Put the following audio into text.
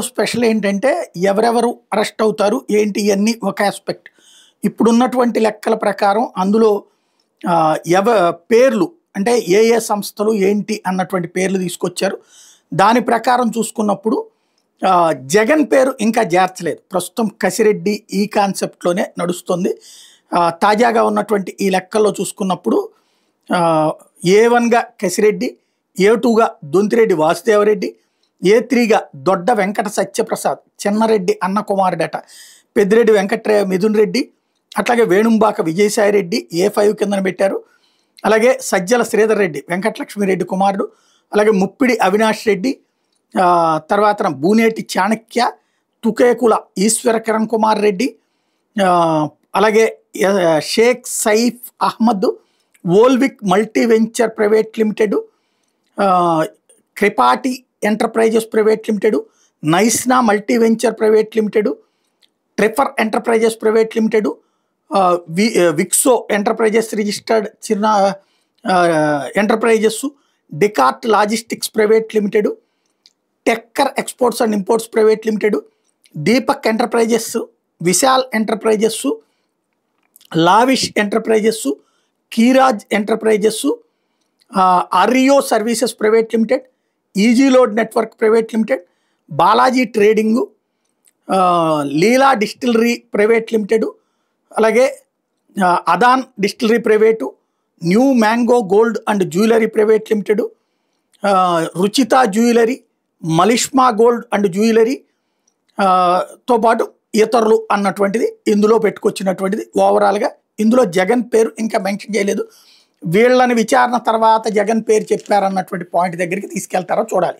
Special ఏంటంటే ఎవరెవరు arrest అవుతారు ఏంటి ఇవన్నీ ఒక ఆస్పెక్ట్. ఇప్పుడున్నటువంటి లెక్కల ప్రకారం అందులో ఎవ పేర్లు అంటే ఏ ఏ సంస్థలు ఏంటి అన్నటువంటి పేర్లు తీసుకొచ్చారు. దాని ప్రకారం చూసుకున్నప్పుడు జగన్ పేరు ఇంకా చేర్చలేదు. ప్రస్తుతం కసిరెడ్డి ఈ కాన్సెప్ట్లోనే నడుస్తుంది. తాజాగా ఉన్నటువంటి ఈ లెక్కల్లో చూసుకున్నప్పుడు A1గా కసిరెడ్డి, A2గా దొంతిరెడ్డి వాసుదేవరెడ్డి, A3గా దొడ్డ వెంకట సత్యప్రసాద్ చిన్నరెడ్డి అన్న కుమారుడట పెద్దిరెడ్డి మిథున్ రెడ్డి, అట్లాగే వేణుంబాక విజయసాయిరెడ్డి A5 కిందన పెట్టారు. అలాగే సజ్జల శ్రీధర్ రెడ్డి వెంకటలక్ష్మిరెడ్డి కుమారుడు, అలాగే ముప్పిడి అవినాష్ రెడ్డి, తర్వాత బూనేటి చాణక్య, తుకేకుల ఈశ్వర కిరణ్ కుమార్ రెడ్డి, అలాగే Sheikh Saif Ahmed, Volvik multi venture private limited, క్రిపాటి ఎంటర్ప్రైజెస్ ప్రైవేట్ లిమిటెడ్, నైస్నా మల్టీ వెంచర్ ప్రైవేట్ లిమిటెడ్, ట్రిఫర్ ఎంటర్ప్రైజెస్ ప్రైవేట్ లిమిటెడ్, విక్సో ఎంటర్ప్రైజెస్ రిజిస్టర్డ్ చిన్న ఎంటర్ప్రైజెస్, డికార్ట్ లాజిస్టిక్స్ ప్రైవేట్ లిమిటెడ్, టెక్కర్ exports and imports private limited, Deepak enterprises, Vishal enterprises, Lavish enterprises, కీరాజ్ ఎంటర్ప్రైజెస్, అరియో services private limited, easy load network private limited, Balaji trading, Leela distillery private limited, అలాగే Adan distillery private, new mango gold and jewellery private limited, Ruchita jewellery, Malishma gold and jewellery తో పాటు ఇతరులు అన్నటువంటిది ఇందులో పెట్టుకొచ్చినటువంటిది. ఓవరాల్గా ఇందులో జగన్ పేరు ఇంకా మెన్షన్ చేయలేదు. వీళ్ళని విచారణ తర్వాత జగన్ పేరు చెప్పారన్నటువంటి పాయింట్ దగ్గరికి తీసుకెళ్తారో చూడాలి.